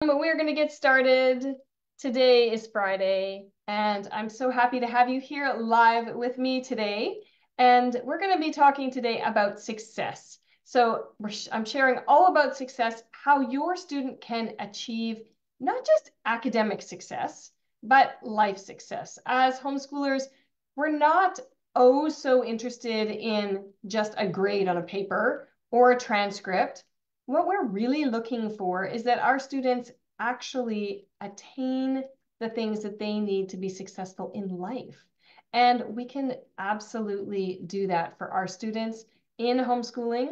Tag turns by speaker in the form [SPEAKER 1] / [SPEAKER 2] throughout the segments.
[SPEAKER 1] We're going to get started. Today is Friday, and I'm so happy to have you here live with me today. And we're going to be talking today about success. So I'm sharing all about success, how your student can achieve not just academic success, but life success. As homeschoolers, we're not so interested in just a grade on a paper or a transcript. What we're really looking for is that our students actually attain the things that they need to be successful in life. And we can absolutely do that for our students in homeschooling.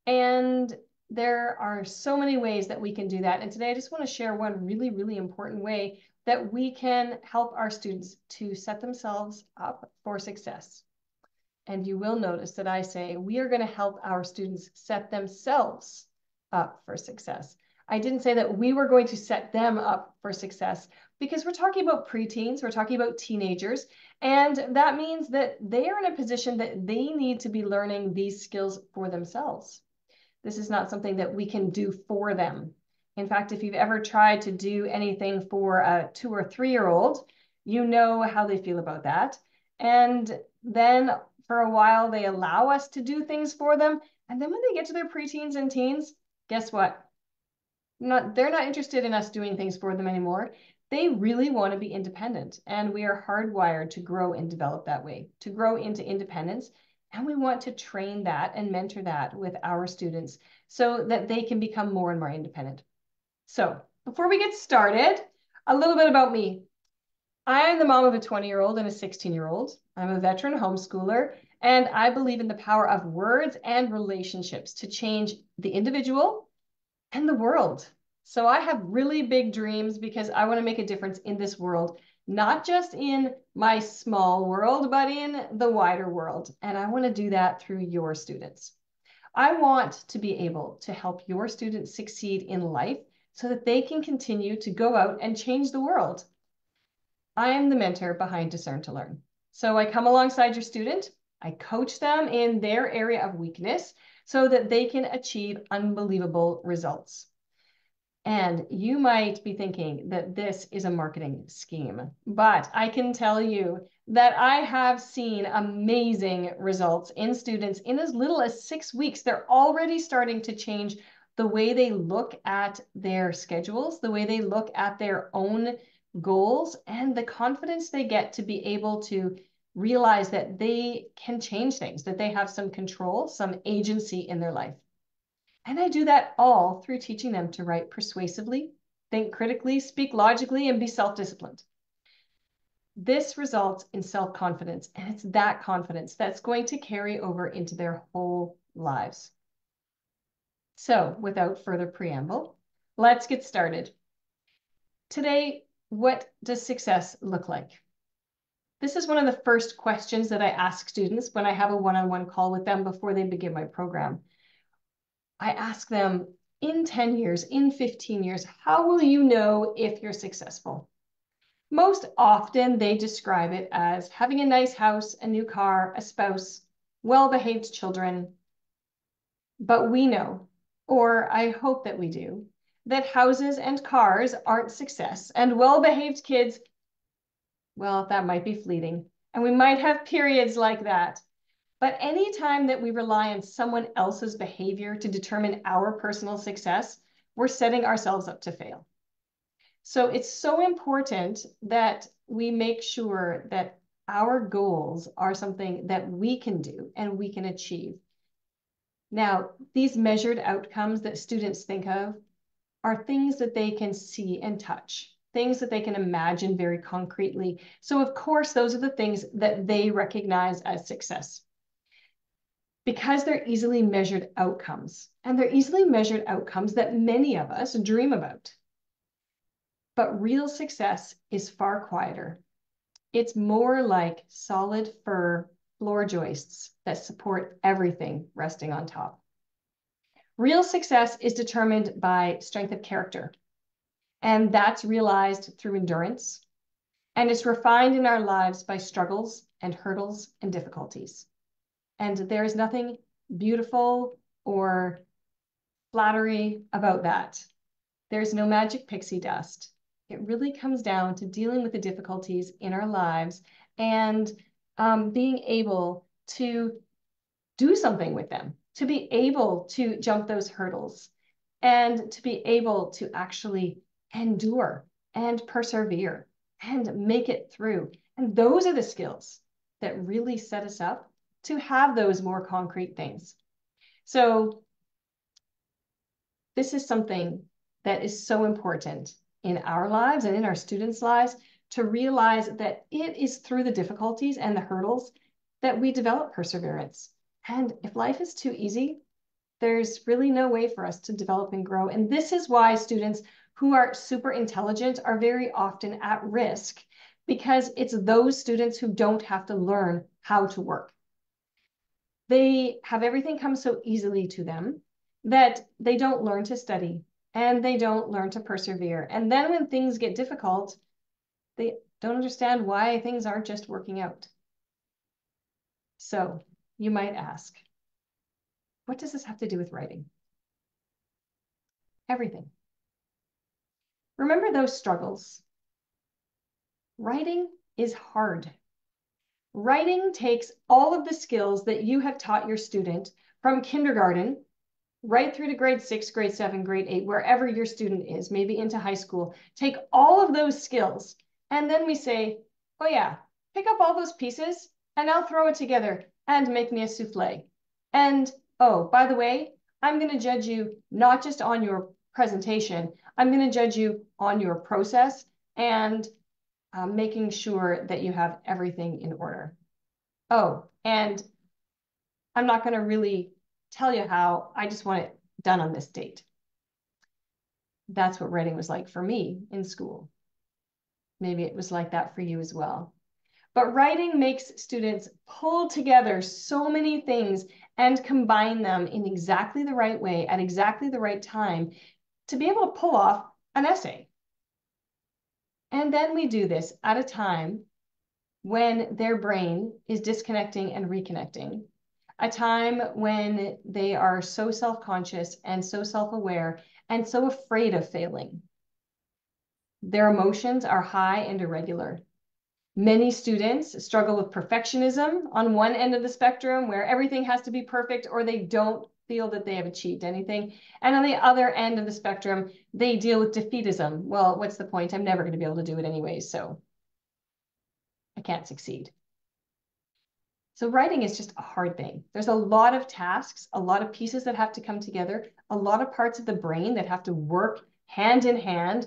[SPEAKER 1] And there are so many ways that we can do that. And today I just want to share one really, really important way that we can help our students to set themselves up for success. And you will notice that I say we are going to help our students set themselves up for success. I didn't say that we were going to set them up for success because we're talking about preteens, we're talking about teenagers, and that means that they are in a position that they need to be learning these skills for themselves. This is not something that we can do for them. In fact, if you've ever tried to do anything for a 2 or 3-year-old, you know how they feel about that. And then for a while, they allow us to do things for them. And then when they get to their preteens and teens, guess what? They're not interested in us doing things for them anymore. They really want to be independent. And we are hardwired to grow and develop that way, to grow into independence. And we want to train that and mentor that with our students so that they can become more and more independent. So before we get started, a little bit about me. I am the mom of a 20-year-old and a 16-year-old. I'm a veteran homeschooler, and I believe in the power of words and relationships to change the individual and the world. So I have really big dreams because I want to make a difference in this world, not just in my small world, but in the wider world. And I want to do that through your students. I want to be able to help your students succeed in life so that they can continue to go out and change the world. I am the mentor behind Discern to Learn. So I come alongside your student, I coach them in their area of weakness so that they can achieve unbelievable results. And you might be thinking that this is a marketing scheme, but I can tell you that I have seen amazing results in students in as little as 6 weeks. They're already starting to change the way they look at their schedules, the way they look at their own goals, and the confidence they get to be able to realize that they can change things, that they have some control, some agency in their life. And I do that all through teaching them to write persuasively, think critically, speak logically, and be self-disciplined. This results in self-confidence, and it's that confidence that's going to carry over into their whole lives. So without further preamble, let's get started. Today, what does success look like? This is one of the first questions that I ask students when I have a one-on-one call with them before they begin my program. I ask them, in 10 years, in 15 years, how will you know if you're successful? Most often they describe it as having a nice house, a new car, a spouse, well-behaved children. But we know, or I hope that we do, that houses and cars aren't success, and well-behaved kids, well, that might be fleeting. And we might have periods like that. But anytime that we rely on someone else's behavior to determine our personal success, we're setting ourselves up to fail. So it's so important that we make sure that our goals are something that we can do and we can achieve. Now, these measured outcomes that students think of are things that they can see and touch, things that they can imagine very concretely. So of course, those are the things that they recognize as success, because they're easily measured outcomes, and they're easily measured outcomes that many of us dream about. But real success is far quieter. It's more like solid fir floor joists that support everything resting on top. Real success is determined by strength of character, and that's realized through endurance, and it's refined in our lives by struggles and hurdles and difficulties. And there is nothing beautiful or flattery about that. There's no magic pixie dust. It really comes down to dealing with the difficulties in our lives and being able to do something with them, to be able to jump those hurdles, and to be able to actually endure and persevere and make it through. And those are the skills that really set us up to have those more concrete things. So this is something that is so important in our lives and in our students' lives, to realize that it is through the difficulties and the hurdles that we develop perseverance. And if life is too easy, there's really no way for us to develop and grow. And this is why students who are super intelligent are very often at risk, because it's those students who don't have to learn how to work. They have everything come so easily to them that they don't learn to study and they don't learn to persevere. And then when things get difficult, they don't understand why things aren't just working out. So you might ask, what does this have to do with writing? Everything. Remember those struggles. Writing is hard. Writing takes all of the skills that you have taught your student from kindergarten right through to grade 6, grade 7, grade 8, wherever your student is, maybe into high school. Take all of those skills, and then we say, oh yeah, pick up all those pieces, and I'll throw it together and make me a souffle. And oh, by the way, I'm going to judge you not just on your presentation, I'm going to judge you on your process and making sure that you have everything in order. Oh, and I'm not going to really tell you how, I just want it done on this date. That's what writing was like for me in school. Maybe it was like that for you as well. But writing makes students pull together so many things and combine them in exactly the right way at exactly the right time to be able to pull off an essay. And then we do this at a time when their brain is disconnecting and reconnecting, a time when they are so self-conscious and so self-aware and so afraid of failing. Their emotions are high and irregular. Many students struggle with perfectionism on one end of the spectrum, where everything has to be perfect or they don't feel that they have achieved anything. And on the other end of the spectrum, they deal with defeatism. Well, what's the point? I'm never going to be able to do it anyway, so I can't succeed. So writing is just a hard thing. There's a lot of tasks, a lot of pieces that have to come together, a lot of parts of the brain that have to work hand in hand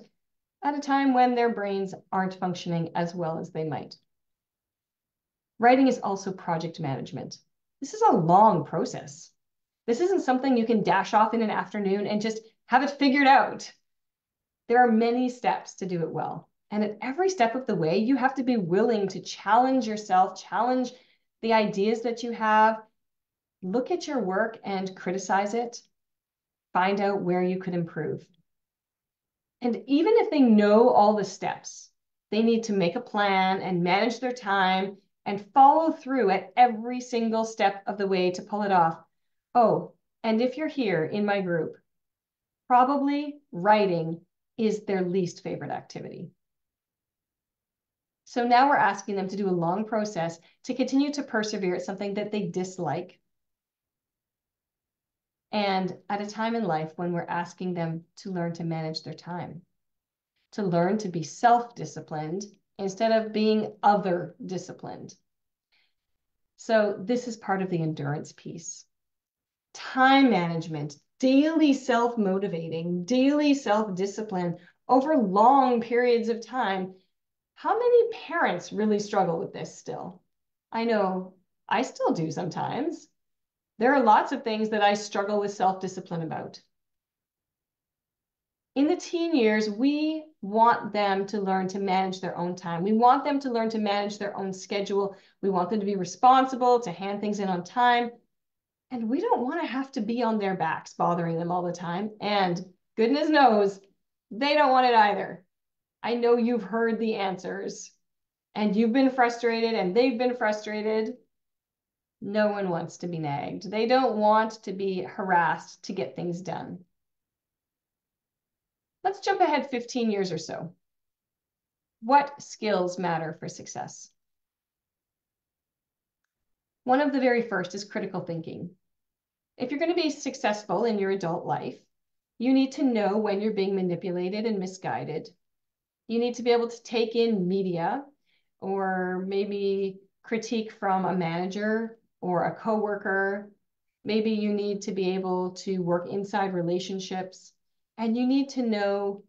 [SPEAKER 1] at a time when their brains aren't functioning as well as they might. Writing is also project management. This is a long process. This isn't something you can dash off in an afternoon and just have it figured out. There are many steps to do it well. And at every step of the way, you have to be willing to challenge yourself, challenge the ideas that you have, look at your work and criticize it, find out where you could improve. And even if they know all the steps, they need to make a plan and manage their time and follow through at every single step of the way to pull it off. Oh, and if you're here in my group, probably writing is their least favorite activity. So now we're asking them to do a long process to continue to persevere at something that they dislike. And at a time in life when we're asking them to learn to manage their time, to learn to be self-disciplined instead of being other-disciplined. So this is part of the endurance piece. Time management, daily self-motivating, daily self-discipline over long periods of time. How many parents really struggle with this still? I know I still do sometimes. There are lots of things that I struggle with self-discipline about. In the teen years, we want them to learn to manage their own time. We want them to learn to manage their own schedule. We want them to be responsible, to hand things in on time. And we don't want to have to be on their backs, bothering them all the time. And goodness knows, they don't want it either. I know you've heard the answers and you've been frustrated and they've been frustrated. No one wants to be nagged. They don't want to be harassed to get things done. Let's jump ahead 15 years or so. What skills matter for success? One of the very first is critical thinking. If you're going to be successful in your adult life, you need to know when you're being manipulated and misguided. You need to be able to take in media or maybe critique from a manager or a coworker. Maybe you need to be able to work inside relationships, and you need to know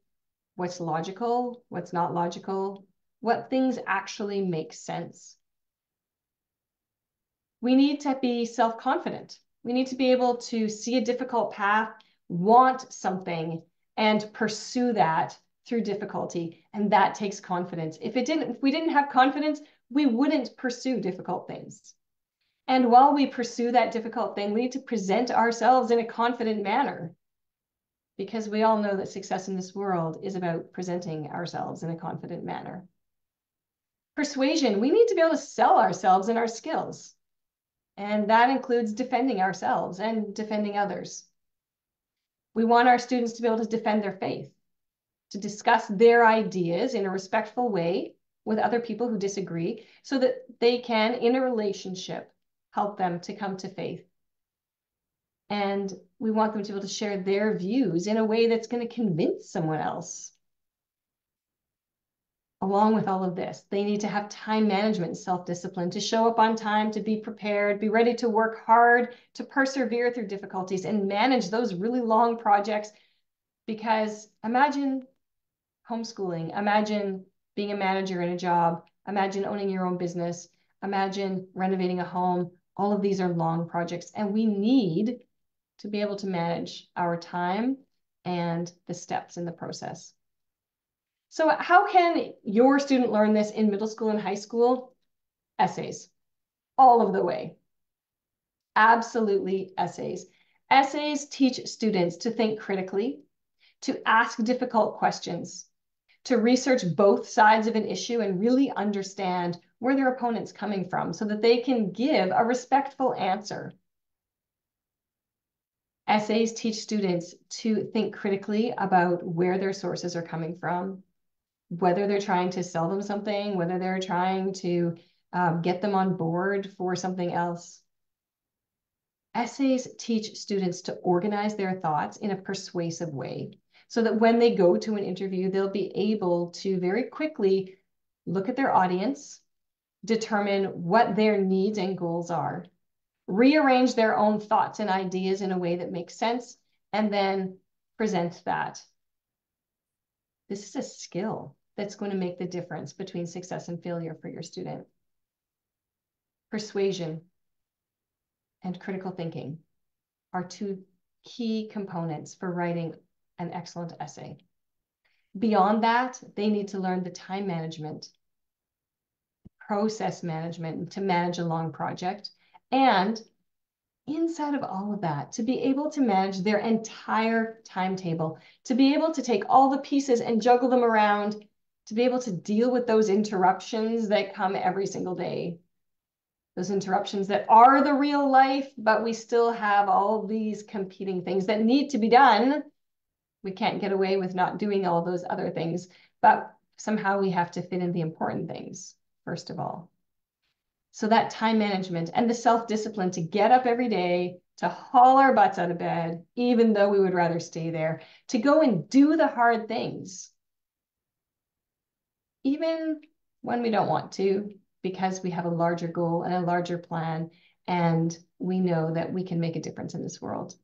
[SPEAKER 1] what's logical, what's not logical, what things actually make sense. We need to be self-confident. We need to be able to see a difficult path, want something, and pursue that through difficulty. And that takes confidence. If we didn't have confidence, we wouldn't pursue difficult things. And while we pursue that difficult thing, we need to present ourselves in a confident manner, because we all know that success in this world is about presenting ourselves in a confident manner. Persuasion, we need to be able to sell ourselves and our skills. And that includes defending ourselves and defending others. We want our students to be able to defend their faith, to discuss their ideas in a respectful way with other people who disagree, so that they can, in a relationship, help them to come to faith. And we want them to be able to share their views in a way that's going to convince someone else. Along with all of this, they need to have time management and self-discipline, to show up on time, to be prepared, be ready to work hard, to persevere through difficulties and manage those really long projects. Because imagine homeschooling, imagine being a manager in a job, imagine owning your own business, imagine renovating a home. All of these are long projects, and we need to be able to manage our time and the steps in the process. So how can your student learn this in middle school and high school? Essays, all of the way. Absolutely essays. Essays teach students to think critically, to ask difficult questions, to research both sides of an issue and really understand where their opponent's coming from so that they can give a respectful answer. Essays teach students to think critically about where their sources are coming from, whether they're trying to sell them something, whether they're trying to get them on board for something else. Essays teach students to organize their thoughts in a persuasive way, so that when they go to an interview, they'll be able to very quickly look at their audience, determine what their needs and goals are, rearrange their own thoughts and ideas in a way that makes sense, and then present that. This is a skill that's going to make the difference between success and failure for your student. Persuasion and critical thinking are two key components for writing an excellent essay. Beyond that, they need to learn the time management, process management to manage a long project, and inside of all of that, to be able to manage their entire timetable, to be able to take all the pieces and juggle them around, to be able to deal with those interruptions that come every single day. Those interruptions that are the real life, but we still have all these competing things that need to be done. We can't get away with not doing all those other things, but somehow we have to fit in the important things, first of all. So that time management and the self-discipline to get up every day, to haul our butts out of bed, even though we would rather stay there, to go and do the hard things, even when we don't want to, because we have a larger goal and a larger plan, and we know that we can make a difference in this world.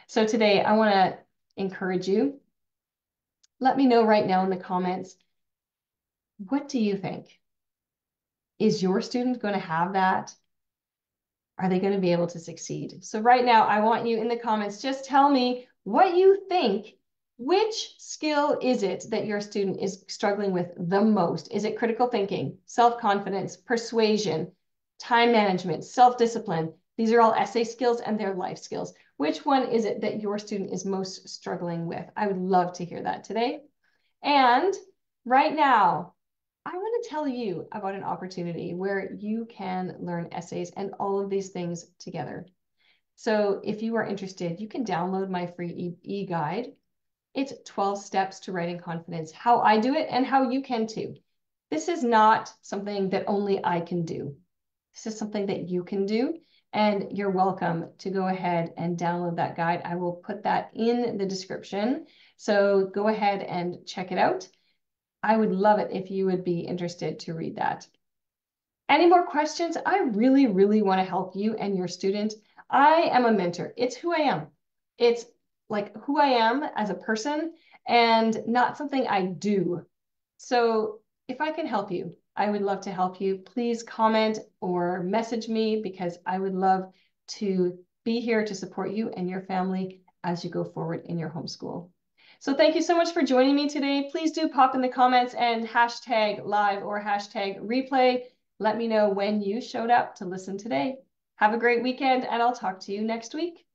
[SPEAKER 1] So today, I want to encourage you. Let me know right now in the comments, what do you think? Is your student going to have that? Are they going to be able to succeed? So right now, I want you in the comments, just tell me what you think. Which skill is it that your student is struggling with the most? Is it critical thinking, self-confidence, persuasion, time management, self-discipline? These are all essay skills and they're life skills. Which one is it that your student is most struggling with? I would love to hear that today. And right now, I want to tell you about an opportunity where you can learn essays and all of these things together. So if you are interested, you can download my free e-guide. It's 12 steps to writing confidence, how I do it and how you can too. This is not something that only I can do. This is something that you can do, and you're welcome to go ahead and download that guide. I will put that in the description. So go ahead and check it out. I would love it if you would be interested to read that. Any more questions? I really, really want to help you and your student. I am a mentor. It's who I am. It's like who I am as a person and not something I do. So if I can help you, I would love to help you. Please comment or message me because I would love to be here to support you and your family as you go forward in your homeschool. So thank you so much for joining me today. Please do pop in the comments and hashtag live or hashtag replay. Let me know when you showed up to listen today. Have a great weekend, and I'll talk to you next week.